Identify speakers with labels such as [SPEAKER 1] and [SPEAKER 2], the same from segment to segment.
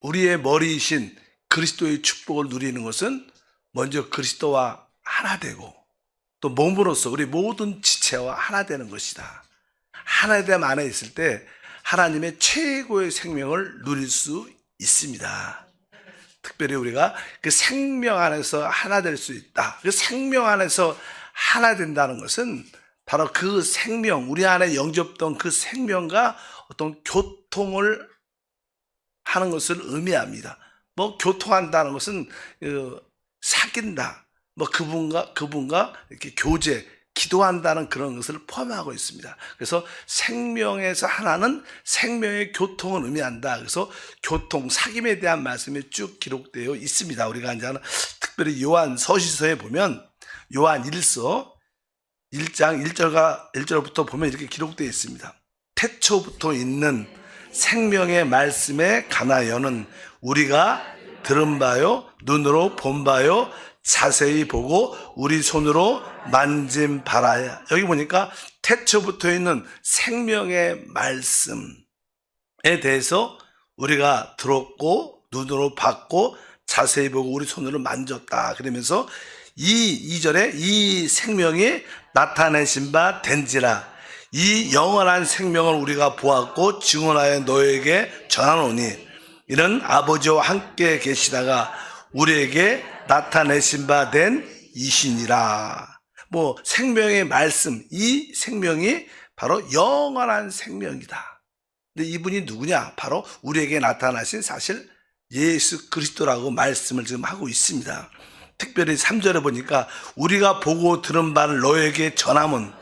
[SPEAKER 1] 우리의 머리이신 그리스도의 축복을 누리는 것은 먼저 그리스도와 하나 되고 또 몸으로서 우리 모든 지체와 하나 되는 것이다. 하나됨 안에 있을 때 하나님의 최고의 생명을 누릴 수 있습니다. 특별히 우리가 그 생명 안에서 하나 될 수 있다. 그 생명 안에서 하나 된다는 것은 바로 그 생명, 우리 안에 영접된 그 생명과 어떤 교통을 하는 것을 의미합니다. 교통한다는 것은 사귄다, 그분과 이렇게 교제, 기도한다는 그런 것을 포함하고 있습니다. 그래서 생명에서 하나는 생명의 교통을 의미한다. 그래서 교통, 사귐에 대한 말씀이 쭉 기록되어 있습니다. 우리가 이제 특별히 요한 서신서에 보면 요한 1서 1장 1절부터 보면 이렇게 기록되어 있습니다. 태초부터 있는 생명의 말씀에 관하여는 우리가 들은 바요, 눈으로 본 바요, 자세히 보고 우리 손으로 만진 바라야. 여기 보니까 태초부터 있는 생명의 말씀에 대해서 우리가 들었고 눈으로 봤고 자세히 보고 우리 손으로 만졌다. 그러면서 이 2절에 이 생명이 나타내신 바 된지라. 이 영원한 생명을 우리가 보았고 증언하여 너에게 전하노니 이는 아버지와 함께 계시다가 우리에게 나타내신 바 된 이신이라. 생명의 말씀, 이 생명이 바로 영원한 생명이다. 근데 이분이 누구냐? 바로 우리에게 나타나신 사실 예수 그리스도라고 말씀을 지금 하고 있습니다. 특별히 3절에 보니까 우리가 보고 들은 바를 너에게 전함은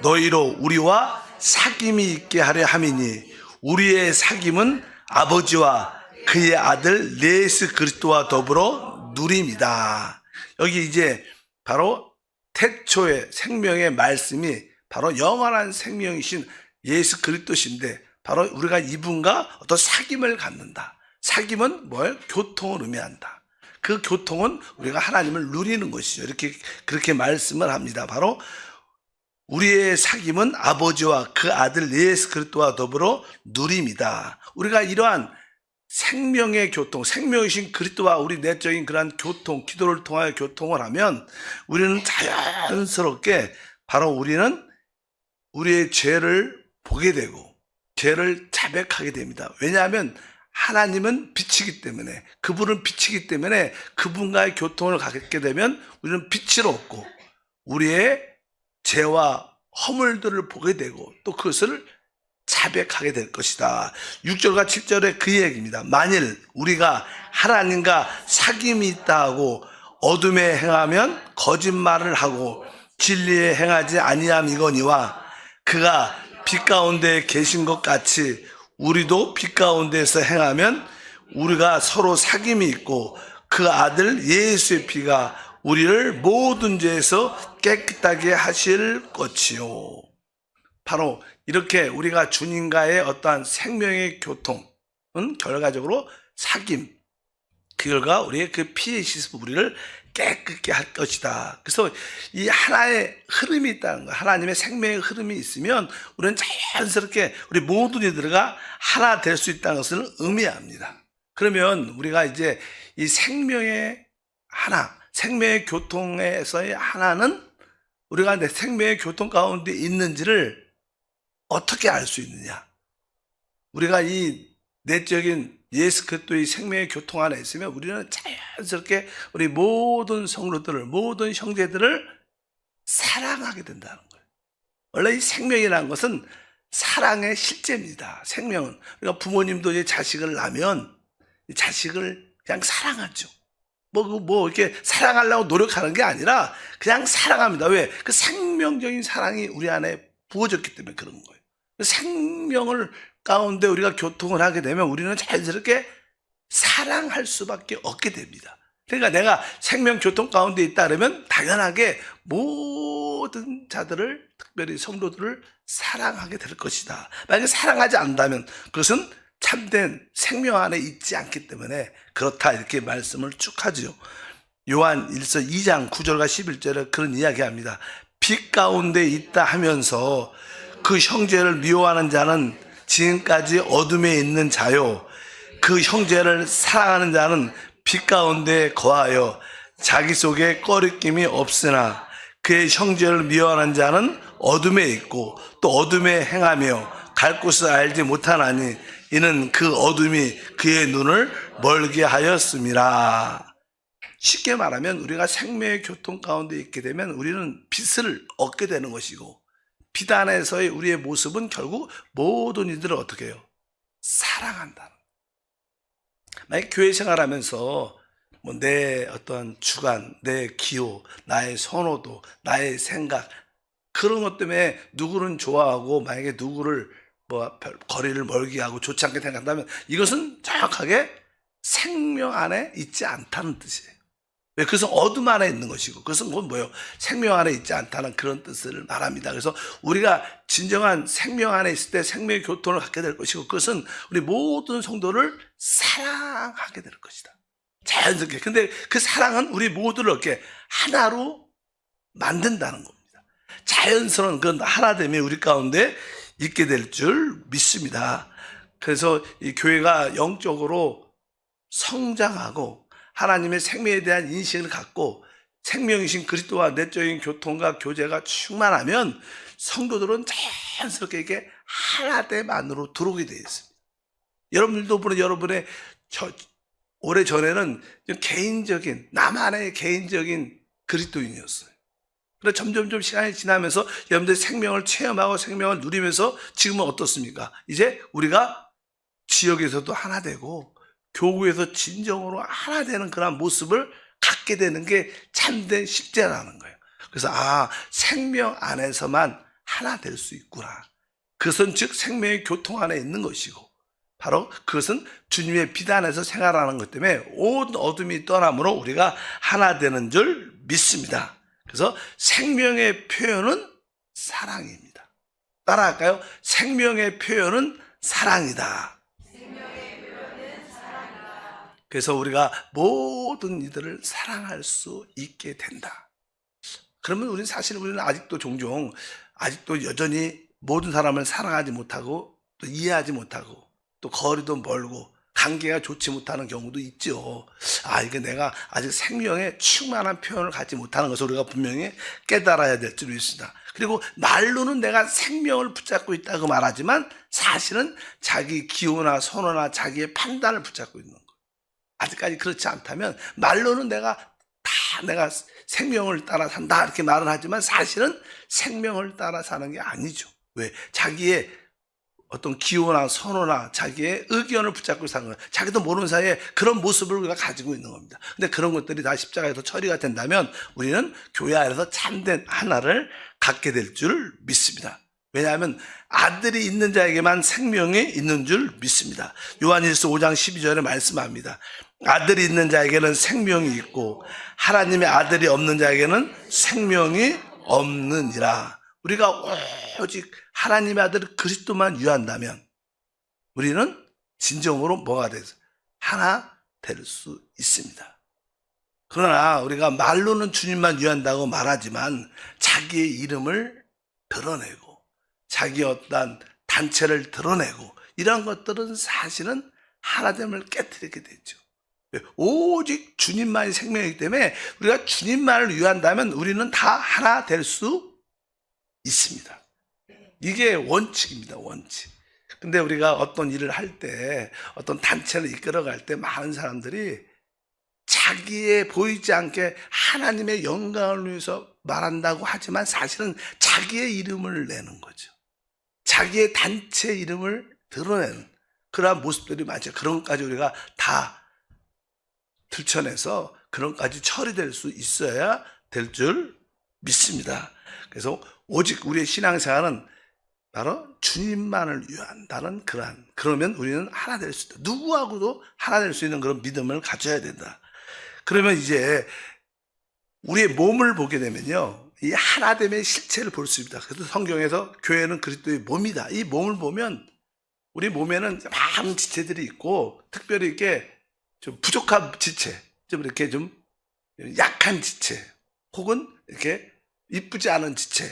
[SPEAKER 1] 너희로 우리와 사귐이 있게 하려 함이니 우리의 사귐은 아버지와 그의 아들 예수 그리스도와 더불어 누림이다. 여기 이제 바로 태초의 생명의 말씀이 바로 영원한 생명이신 예수 그리스도신데 바로 우리가 이분과 어떤 사귐을 갖는다. 사귐은 교통을 의미한다. 그 교통은 우리가 하나님을 누리는 것이죠. 그렇게 말씀을 합니다. 바로 우리의 사귐은 아버지와 그 아들 예수 그리스도와 더불어 누림이다. 우리가 이러한 생명의 교통, 생명이신 그리스도와 우리 내적인 그러한 교통, 기도를 통하여 교통을 하면 우리는 자연스럽게 바로 우리는 우리의 죄를 보게 되고 죄를 자백하게 됩니다. 왜냐하면 하나님은 빛이기 때문에, 그분은 빛이기 때문에 그분과의 교통을 갖게 되면 우리는 빛을 얻고 우리의 죄와 허물들을 보게 되고 또 그것을 자백하게 될 것이다. 6절과 7절의 그 얘기입니다. 만일 우리가 하나님과 사귐이 있다 하고 어둠에 행하면 거짓말을 하고 진리에 행하지 아니함이거니와 그가 빛 가운데 계신 것 같이 우리도 빛 가운데서 행하면 우리가 서로 사귐이 있고 그 아들 예수의 피가 우리를 모든 죄에서 깨끗하게 하실 것이요. 바로 이렇게 우리가 주님과의 어떠한 생명의 교통은 결과적으로 사귐, 그 결과 우리의 그 피의 씻음 우리를 깨끗게 할 것이다. 그래서 이 하나의 흐름이 있다는 거예요. 하나님의 생명의 흐름이 있으면 우리는 자연스럽게 우리 모든 이들과 하나 될 수 있다는 것을 의미합니다. 그러면 우리가 이제 이 생명의 하나, 생명의 교통에서의 하나는 우리가 내 생명의 교통 가운데 있는지를 어떻게 알 수 있느냐? 우리가 이 내적인 예수 그리스도의 생명의 교통 안에 있으면 우리는 자연스럽게 우리 모든 성도들을, 모든 형제들을 사랑하게 된다는 거예요. 원래 이 생명이라는 것은 사랑의 실제입니다. 생명은. 그러니까 부모님도 이제 자식을 낳으면 이 자식을 그냥 사랑하죠. 이렇게 사랑하려고 노력하는 게 아니라 그냥 사랑합니다. 왜? 그 생명적인 사랑이 우리 안에 부어졌기 때문에 그런 거예요. 생명을 가운데 우리가 교통을 하게 되면 우리는 자연스럽게 사랑할 수밖에 없게 됩니다. 그러니까 내가 생명 교통 가운데 있다 그러면 당연하게 모든 자들을, 특별히 성도들을 사랑하게 될 것이다. 만약에 사랑하지 않는다면 그것은 참된 생명 안에 있지 않기 때문에 그렇다, 이렇게 말씀을 쭉 하죠. 요한 1서 2장 9절과 11절에 그런 이야기합니다. 빛 가운데 있다 하면서 그 형제를 미워하는 자는 지금까지 어둠에 있는 자요, 그 형제를 사랑하는 자는 빛 가운데 거하여 자기 속에 꺼리낌이 없으나 그의 형제를 미워하는 자는 어둠에 있고 또 어둠에 행하며 갈 곳을 알지 못하나니 이는 그 어둠이 그의 눈을 멀게 하였음이라. 쉽게 말하면 우리가 생명의 교통 가운데 있게 되면 우리는 빛을 얻게 되는 것이고, 빛 안에서의 우리의 모습은 결국 모든 이들을 어떻게 해요? 사랑한다는. 만약 교회 생활하면서 내 어떤 주관, 내 기호, 나의 선호도, 나의 생각, 그런 것 때문에 누구는 좋아하고 만약에 누구를 거리를 멀게 하고 좋지 않게 생각한다면 이것은 정확하게 생명 안에 있지 않다는 뜻이에요. 왜? 그것은 어둠 안에 있는 것이고, 그것은 뭐예요? 생명 안에 있지 않다는 그런 뜻을 말합니다. 그래서 우리가 진정한 생명 안에 있을 때 생명의 교통을 갖게 될 것이고, 그것은 우리 모든 성도를 사랑하게 될 것이다. 자연스럽게. 근데 그 사랑은 우리 모두를 이렇게 하나로 만든다는 겁니다. 자연스러운 그런 하나됨이 우리 가운데 있게 될 줄 믿습니다. 그래서 이 교회가 영적으로 성장하고 하나님의 생명에 대한 인식을 갖고 생명이신 그리스도와 내적인 교통과 교제가 충만하면 성도들은 자연스럽게 이게 하나됨 안으로 들어오게 되어 있습니다. 여러분들도 보면 여러분의 오래전에는 개인적인, 나만의 개인적인 그리스도인이었어요. 그래서 점점 시간이 지나면서 여러분들이 생명을 체험하고 생명을 누리면서 지금은 어떻습니까? 이제 우리가 지역에서도 하나 되고 교구에서 진정으로 하나 되는 그런 모습을 갖게 되는 게 참된 십자라는 거예요. 그래서 생명 안에서만 하나 될 수 있구나. 그것은 즉 생명의 교통 안에 있는 것이고, 바로 그것은 주님의 빛 안에서 생활하는 것 때문에 온 어둠이 떠남으로 우리가 하나 되는 줄 믿습니다. 그래서 생명의 표현은 사랑입니다. 따라할까요? 생명의 표현은 사랑이다. 그래서 우리가 모든 이들을 사랑할 수 있게 된다. 그러면 우리는 아직도 종종 아직도 여전히 모든 사람을 사랑하지 못하고 또 이해하지 못하고 또 거리도 멀고 관계가 좋지 못하는 경우도 있죠. 이게 내가 아직 생명에 충만한 표현을 갖지 못하는 것을 우리가 분명히 깨달아야 될 줄 믿습니다. 그리고 말로는 내가 생명을 붙잡고 있다고 말하지만 사실은 자기 기호나 선호나 자기의 판단을 붙잡고 있는 거예요. 아직까지 그렇지 않다면 말로는 내가 생명을 따라 산다 이렇게 말은 하지만 사실은 생명을 따라 사는 게 아니죠. 왜? 자기의 어떤 기호나 선호나 자기의 의견을 붙잡고 사는 거예요. 자기도 모르는 사이에 그런 모습을 우리가 가지고 있는 겁니다. 근데 그런 것들이 다 십자가에서 처리가 된다면 우리는 교회 안에서 참된 하나를 갖게 될 줄 믿습니다. 왜냐하면 아들이 있는 자에게만 생명이 있는 줄 믿습니다. 요한일서 5장 12절에 말씀합니다. 아들이 있는 자에게는 생명이 있고 하나님의 아들이 없는 자에게는 생명이 없느니라. 우리가 오직 하나님의 아들 그리스도만 위한다면 우리는 진정으로 뭐가 돼서 하나 될 수 있습니다. 그러나 우리가 말로는 주님만 위한다고 말하지만 자기의 이름을 드러내고 자기 어떤 단체를 드러내고 이런 것들은 사실은 하나됨을 깨뜨리게 되죠. 오직 주님만이 생명이기 때문에 우리가 주님만을 위한다면 우리는 다 하나 될 수 있습니다. 이게 원칙입니다. 원칙. 근데 우리가 어떤 일을 할 때 어떤 단체를 이끌어갈 때 많은 사람들이 자기의 보이지 않게 하나님의 영광을 위해서 말한다고 하지만 사실은 자기의 이름을 내는 거죠. 자기의 단체 이름을 드러내는 그러한 모습들이 많죠. 그런 것까지 우리가 다 들춰내서 그런 것까지 처리될 수 있어야 될 줄 믿습니다. 그래서 오직 우리의 신앙생활은 바로 주님만을 위한다는 그러면 우리는 하나 될 수 있다. 누구하고도 하나 될 수 있는 그런 믿음을 가져야 된다. 그러면 이제 우리의 몸을 보게 되면요, 이 하나됨의 실체를 볼 수 있습니다. 그래서 성경에서 교회는 그리스도의 몸이다. 이 몸을 보면 우리 몸에는 많은 지체들이 있고 특별히 이렇게 좀 부족한 지체, 좀 이렇게 좀 약한 지체, 혹은 이렇게 이쁘지 않은 지체,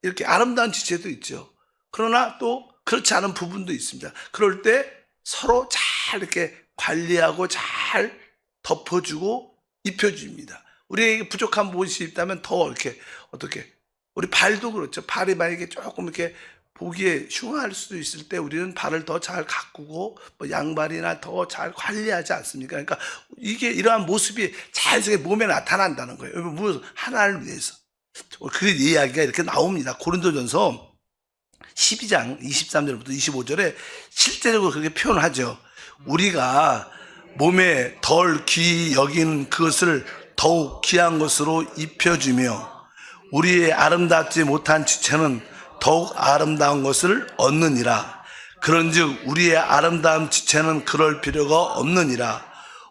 [SPEAKER 1] 이렇게 아름다운 지체도 있죠. 그러나 또 그렇지 않은 부분도 있습니다. 그럴 때 서로 잘 이렇게 관리하고 잘 덮어주고 입혀줍니다. 우리에게 부족한 무엇이 있다면 더 이렇게 어떻게 우리 발도 그렇죠. 발이 만약에 조금 이렇게 보기에 흉할 수도 있을 때 우리는 발을 더 잘 가꾸고 뭐 양발이나 더 잘 관리하지 않습니까? 그러니까 이게 이러한 모습이 자연스럽게 몸에 나타난다는 거예요. 무엇 하나를 위해서. 그 이야기가 이렇게 나옵니다. 고린도전서 12장 23절부터 25절에 실제적으로 그렇게 표현하죠. 우리가 몸에 덜 귀히 여긴 그것을 더욱 귀한 것으로 입혀주며 우리의 아름답지 못한 지체는 더욱 아름다운 것을 얻느니라. 그런즉 우리의 아름다운 지체는 그럴 필요가 없느니라.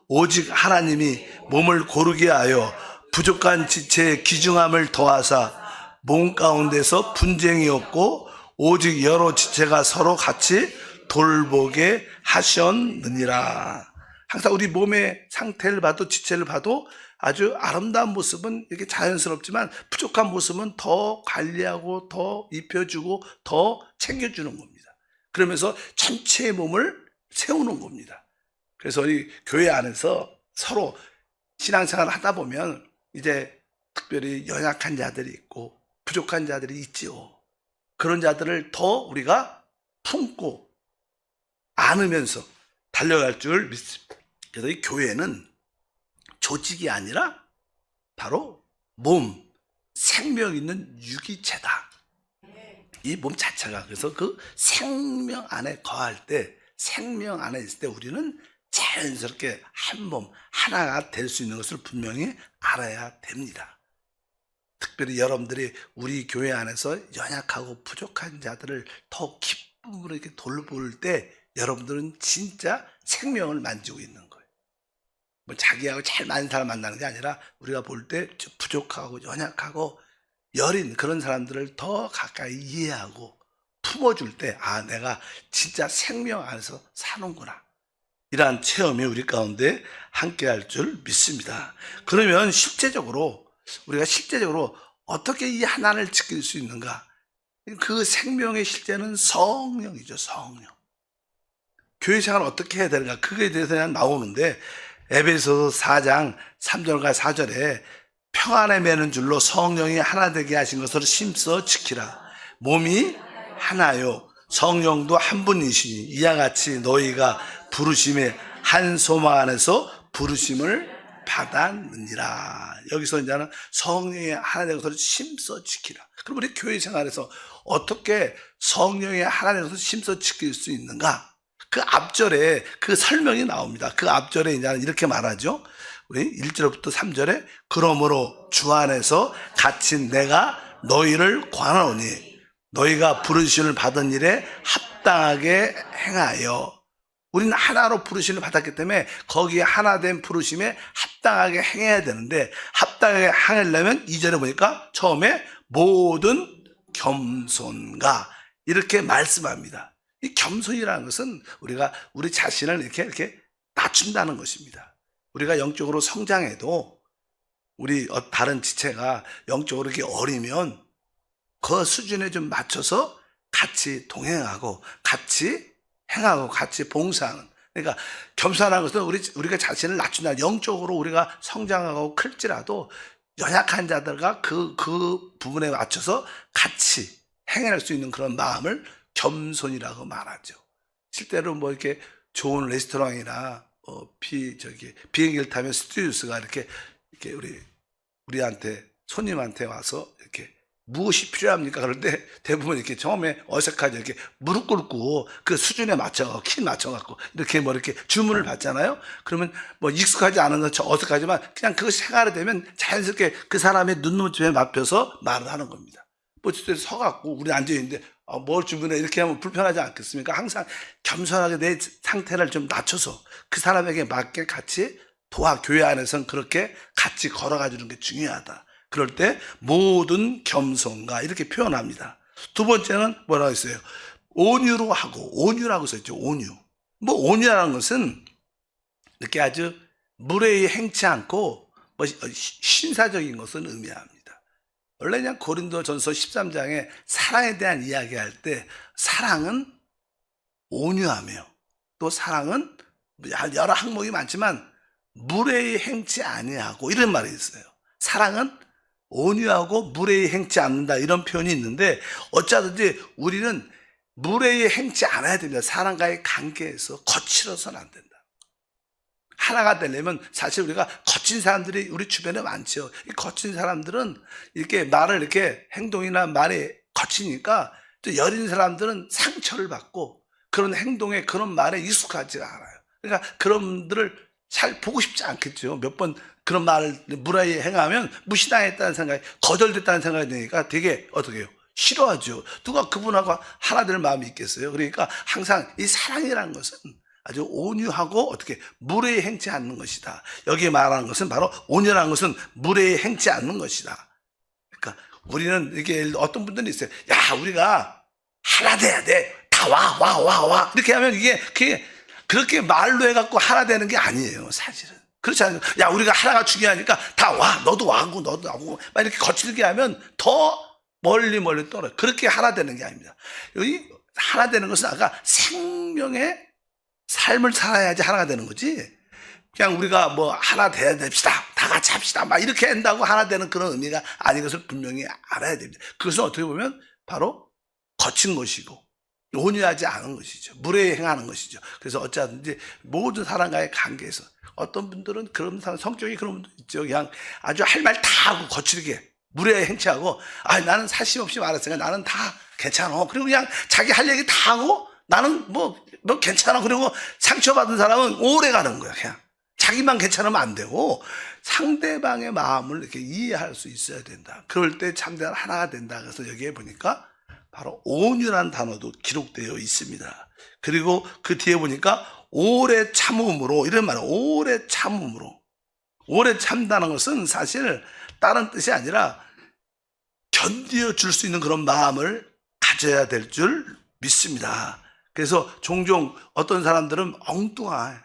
[SPEAKER 1] 오직 하나님이 몸을 고르게 하여 부족한 지체의 귀중함을 더하사 몸 가운데서 분쟁이 없고 오직 여러 지체가 서로 같이 돌보게 하셨느니라. 항상 우리 몸의 상태를 봐도 지체를 봐도 아주 아름다운 모습은 이렇게 자연스럽지만 부족한 모습은 더 관리하고 더 입혀주고 더 챙겨주는 겁니다. 그러면서 전체의 몸을 세우는 겁니다. 그래서 이 교회 안에서 서로 신앙생활을 하다 보면 이제 특별히 연약한 자들이 있고 부족한 자들이 있지요. 그런 자들을 더 우리가 품고 안으면서 달려갈 줄 믿습니다. 그래서 이 교회는 조직이 아니라 바로 몸, 생명 있는 유기체다. 이 몸 자체가. 그래서 그 생명 안에 거할 때, 생명 안에 있을 때 우리는 자연스럽게 한 몸, 하나가 될 수 있는 것을 분명히 알아야 됩니다. 특별히 여러분들이 우리 교회 안에서 연약하고 부족한 자들을 더 기쁨으로 이렇게 돌볼 때 여러분들은 진짜 생명을 만지고 있는 거예요. 뭐 자기하고 잘 맞는 사람 만나는 게 아니라 우리가 볼 때 부족하고 연약하고 여린 그런 사람들을 더 가까이 이해하고 품어줄 때 아, 내가 진짜 생명 안에서 사는구나. 이러한 체험이 우리 가운데 함께 할 줄 믿습니다. 그러면 우리가 실제적으로 어떻게 이 하나를 지킬 수 있는가? 그 생명의 실제는 성령이죠, 성령. 교회 생활을 어떻게 해야 되는가? 그거에 대해서 그냥 나오는데 에베소서 4장 3절과 4절에 평안에 매는 줄로 성령이 하나 되게 하신 것을 힘써 지키라. 몸이 하나요. 성령도 한 분이시니 이와 같이 너희가 부르심의 한 소망 안에서 부르심을 받았느니라. 여기서 이제는 성령이 하나 되는 것을 힘써 지키라. 그럼 우리 교회 생활에서 어떻게 성령이 하나 되는 것을 힘써 지킬 수 있는가? 그 앞절에 그 설명이 나옵니다. 그 앞절에 이제 이렇게 말하죠. 우리 1절부터 3절에 그러므로 주 안에서 갇힌 내가 너희를 권하노니 너희가 부르심을 받은 일에 합당하게 행하여. 우리는 하나로 부르심을 받았기 때문에 거기에 하나 된 부르심에 합당하게 행해야 되는데 합당하게 행하려면 2절에 보니까 처음에 모든 겸손과 이렇게 말씀합니다. 이 겸손이라는 것은 우리가 우리 자신을 이렇게 낮춘다는 것입니다. 우리가 영적으로 성장해도 우리 다른 지체가 영적으로 이렇게 어리면 그 수준에 좀 맞춰서 같이 동행하고 같이 행하고 같이 봉사하는. 그러니까 겸손한 것은 우리가 자신을 낮춘다. 영적으로 우리가 성장하고 클지라도 연약한 자들과 그 부분에 맞춰서 같이 행할 수 있는 그런 마음을 겸손이라고 말하죠. 실제로 뭐 이렇게 좋은 레스토랑이나 비행기를 타면 스튜어디스가 이렇게 우리한테 손님한테 와서 이렇게 무엇이 필요합니까? 그럴 때 대부분 이렇게 처음에 어색하죠. 이렇게 무릎 꿇고 그 수준에 맞춰갖고 키 맞춰갖고 이렇게 뭐 이렇게 주문을 받잖아요. 그러면 뭐 익숙하지 않은 건 어색하지만 그냥 그것이 생활이 되면 자연스럽게 그 사람의 눈높이에 맞춰서 말을 하는 겁니다. 뭐 진짜 서갖고 우리 앉아있는데 뭘 주문해 이렇게 하면 불편하지 않겠습니까? 항상 겸손하게 내 상태를 좀 낮춰서 그 사람에게 맞게 같이 교회 안에서는 그렇게 같이 걸어가 주는 게 중요하다. 그럴 때 모든 겸손과 이렇게 표현합니다. 두 번째는 뭐라고 했어요? 온유라고 써있죠. 온유. 뭐 온유라는 것은 이렇게 아주 무례히 행치 않고 뭐 신사적인 것을 의미합니다. 원래 그냥 고린도전서 13장에 사랑에 대한 이야기할 때 사랑은 온유하며 또 사랑은 여러 항목이 많지만 무례히 행치 아니하고 이런 말이 있어요. 사랑은 온유하고 무례히 행치 않는다 이런 표현이 있는데 어쩌든지 우리는 무례히 행치 않아야 됩니다. 사람과의 관계에서 거칠어서는 안 된다. 하나가 되려면 사실 우리가 거친 사람들이 우리 주변에 많죠. 이 거친 사람들은 이렇게 말을 이렇게 행동이나 말이 거치니까 또 여린 사람들은 상처를 받고 그런 행동에 그런 말에 익숙하지가 않아요. 그러니까 그런 분들을 잘 보고 싶지 않겠죠. 몇 번 그런 말을 무례히 행하면 무시당했다는 생각이 거절됐다는 생각이 드니까 되게 어떻게 해요? 싫어하죠. 누가 그분하고 하나 될 마음이 있겠어요. 그러니까 항상 이 사랑이라는 것은 아주 온유하고 어떻게 무례히 행치 않는 것이다. 여기에 말하는 것은 바로 온유라는 것은 무례히 행치 않는 것이다. 그러니까 우리는 이게 어떤 분들이 있어요. 야, 우리가 하나 돼야 돼. 다 와. 이렇게 하면 이게 그렇게 말로 해갖고 하나 되는 게 아니에요. 사실은. 그렇지 않아요. 야, 우리가 하나가 중요하니까 다 와. 너도 와고 너도 와고 막 이렇게 거칠게 하면 더 멀리 떨어요. 그렇게 하나 되는 게 아닙니다. 여기 하나 되는 것은 아까 생명의 삶을 살아야지 하나가 되는 거지. 그냥 우리가 뭐 하나 돼야 됩시다. 다 같이 합시다. 막 이렇게 한다고 하나 되는 그런 의미가 아닌 것을 분명히 알아야 됩니다. 그것은 어떻게 보면 바로 거친 것이고 온유하지 않은 것이죠. 무례히 행하는 것이죠. 그래서 어찌하든지 모든 사람과의 관계에서 어떤 분들은 그런 사람 성격이 그런 분도 있죠. 그냥 아주 할 말 다 하고 거칠게 무례히 행치하고 나는 사심 없이 말했으니까 나는 다 괜찮아. 그리고 그냥 자기 할 얘기 다 하고 나는 뭐 괜찮아. 그리고 상처받은 사람은 오래 가는 거야. 그냥 자기만 괜찮으면 안 되고 상대방의 마음을 이렇게 이해할 수 있어야 된다. 그럴 때 참된 하나가 된다. 그래서 여기에 보니까 바로 온유란 단어도 기록되어 있습니다. 그리고 그 뒤에 보니까 오래 참음으로 이런 말은 오래 참음으로 오래 참다는 것은 사실 다른 뜻이 아니라 견디어 줄 수 있는 그런 마음을 가져야 될 줄 믿습니다. 그래서 종종 어떤 사람들은 엉뚱한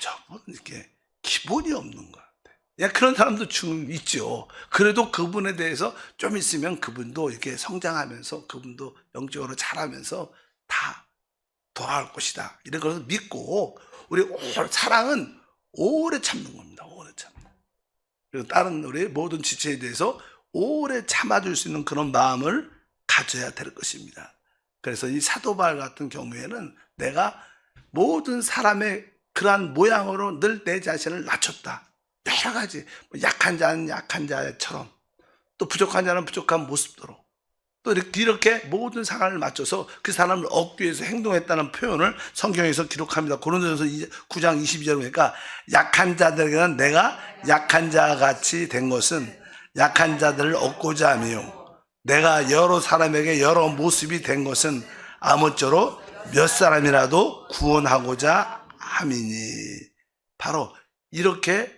[SPEAKER 1] 저분 이렇게 기본이 없는 것 같아. 그런 사람도 있죠. 그래도 그분에 대해서 좀 있으면 그분도 이렇게 성장하면서 그분도 영적으로 자라면서 다 돌아올 것이다. 이런 것을 믿고 우리 사랑은 오래 참는 겁니다. 오래 참는. 그리고 다른 우리 모든 지체에 대해서 오래 참아줄 수 있는 그런 마음을 가져야 될 것입니다. 그래서 이 사도 바울 같은 경우에는 내가 모든 사람의 그러한 모양으로 늘 내 자신을 낮췄다. 여러 가지 약한 자는 약한 자처럼 또 부족한 자는 부족한 모습대로 또 이렇게 모든 상황을 맞춰서 그 사람을 얻기 위해서 행동했다는 표현을 성경에서 기록합니다. 고린도전서 9장 22절 보니까 약한 자들에게는 내가 약한 자 같이 된 것은 약한 자들을 얻고자 하며 내가 여러 사람에게 여러 모습이 된 것은 아무쪼록 몇 사람이라도 구원하고자 함이니. 바로 이렇게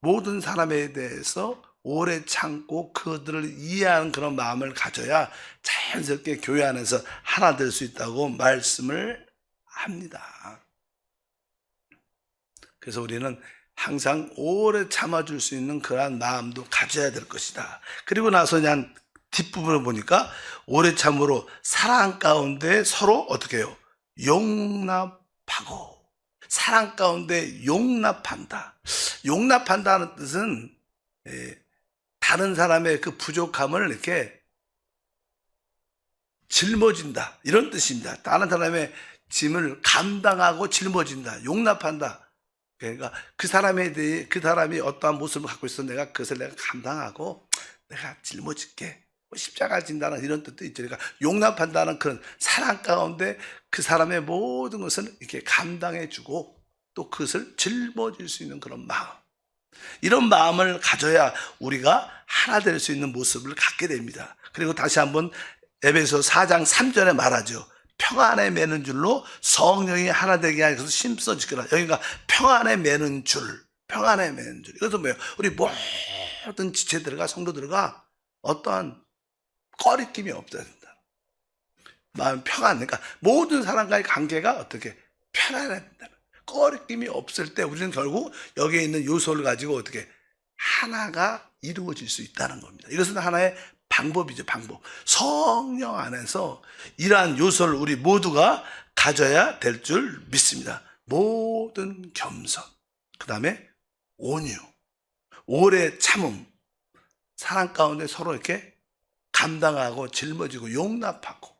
[SPEAKER 1] 모든 사람에 대해서 오래 참고 그들을 이해하는 그런 마음을 가져야 자연스럽게 교회 안에서 하나 될 수 있다고 말씀을 합니다. 그래서 우리는 항상 오래 참아줄 수 있는 그러한 마음도 가져야 될 것이다. 그리고 나서 그냥 뒷부분을 보니까 오래 참으로 사랑 가운데 서로 어떻게 해요? 용납하고. 사랑 가운데 용납한다. 용납한다는 뜻은 다른 사람의 그 부족함을 이렇게 짊어진다 이런 뜻입니다. 다른 사람의 짐을 감당하고 짊어진다, 용납한다. 그러니까 그 사람에 대해 그 사람이 어떠한 모습을 갖고 있어 내가 그것을 내가 감당하고 내가 짊어질게. 십자가 진다는 이런 뜻도 있죠. 그러니까 용납한다는 그런 사랑 가운데 그 사람의 모든 것을 이렇게 감당해주고 또 그것을 짊어질 수 있는 그런 마음. 이런 마음을 가져야 우리가 하나 될 수 있는 모습을 갖게 됩니다. 그리고 다시 한번 에베소 4장 3절에 말하죠. 평안에 매는 줄로 성령이 하나 되게 하여서 심써 지켜라. 여기가 평안에 매는 줄, 평안에 매는 줄. 이것은 뭐예요? 우리 모든 지체들과 성도들과 어떠한 꺼리낌이 없어야 된다. 마음 평안, 그러니까 모든 사람과의 관계가 어떻게 편안해야 된다. 꺼리낌이 없을 때 우리는 결국 여기에 있는 요소를 가지고 어떻게 하나가 이루어질 수 있다는 겁니다. 이것은 하나의 방법이죠, 방법. 성령 안에서 이러한 요소를 우리 모두가 가져야 될 줄 믿습니다. 모든 겸손, 그 다음에 온유, 오래 참음, 사랑 가운데 서로 이렇게 감당하고 짊어지고 용납하고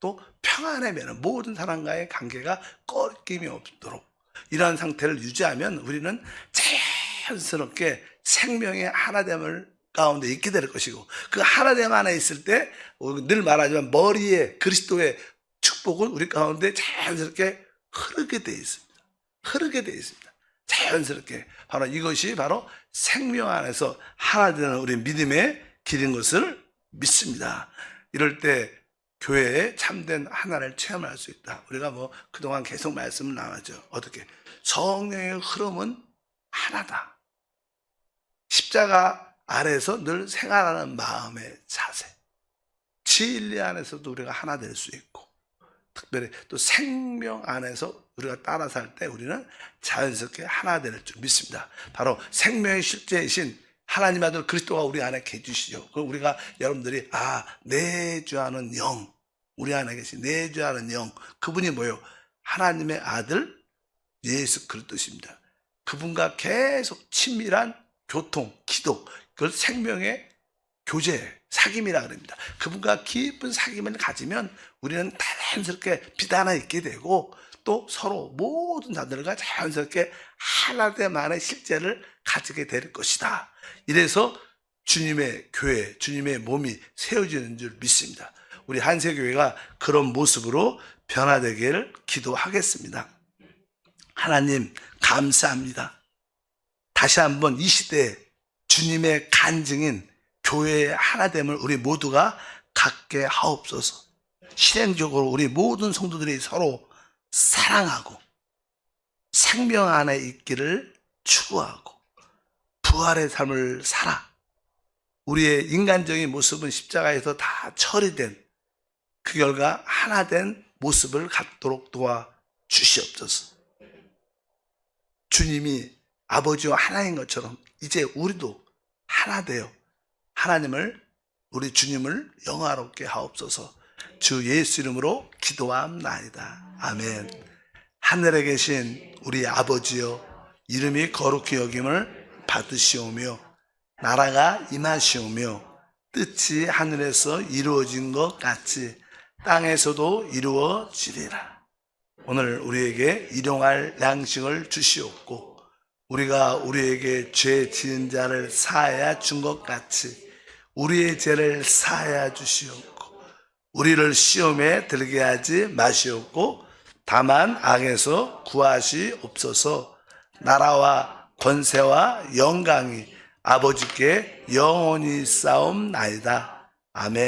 [SPEAKER 1] 또 평안에 매는 모든 사람과의 관계가 꺾임이 없도록 이러한 상태를 유지하면 우리는 자연스럽게 생명의 하나됨을 가운데 있게 될 것이고, 그 하나됨 안에 있을 때 늘 말하지만 머리에 그리스도의 축복은 우리 가운데 자연스럽게 흐르게 되어 있습니다. 흐르게 되어 있습니다. 자연스럽게. 바로 이것이 바로 생명 안에서 하나 되는 우리 믿음의 길인 것을 믿습니다. 이럴 때 교회에 참된 하나를 체험할 수 있다. 우리가 그동안 계속 말씀을 나왔죠. 어떻게? 성령의 흐름은 하나다. 십자가 아래에서 늘 생활하는 마음의 자세. 진리 안에서도 우리가 하나 될 수 있고, 특별히 또 생명 안에서 우리가 따라 살 때 우리는 자연스럽게 하나 될 줄 믿습니다. 바로 생명의 실제이신 하나님 아들 그리스도가 우리 안에 계시죠. 그럼 우리가 여러분들이 내주하는 영, 우리 안에 계신 내주하는 영, 그분이 뭐예요? 하나님의 아들 예수 그리스도십니다. 그분과 계속 친밀한 교통, 기도, 그걸 생명의 교제, 사귐이라 그럽니다. 그분과 깊은 사귐을 가지면 우리는 자연스럽게 비단에 있게 되고, 또 서로 모든 자들과 자연스럽게 하나됨만의 실제를 가지게 될 것이다. 이래서 주님의 교회, 주님의 몸이 세워지는 줄 믿습니다. 우리 한세교회가 그런 모습으로 변화되기를 기도하겠습니다. 하나님 감사합니다. 다시 한번 이 시대에 주님의 간증인 교회의 하나됨을 우리 모두가 갖게 하옵소서. 실행적으로 우리 모든 성도들이 서로 사랑하고 생명 안에 있기를 추구하고 부활의 삶을 살아 우리의 인간적인 모습은 십자가에서 다 처리된 그 결과 하나 된 모습을 갖도록 도와 주시옵소서. 주님이 아버지와 하나인 것처럼 이제 우리도 하나 되어 하나님을, 우리 주님을 영화롭게 하옵소서. 주 예수 이름으로 기도함나이다. 아멘. 하늘에 계신 우리 아버지여, 이름이 거룩히 여김을 받으시오며 나라가 임하시오며 뜻이 하늘에서 이루어진 것 같이 땅에서도 이루어지리라. 오늘 우리에게 일용할 양식을 주시옵고, 우리가 우리에게 죄 지은 자를 사하여 준 것 같이 우리의 죄를 사하여 주시옵고, 우리를 시험에 들게 하지 마시옵고, 다만 악에서 구하시옵소서. 나라와 권세와 영광이 아버지께 영원히 싸움나이다. 아멘.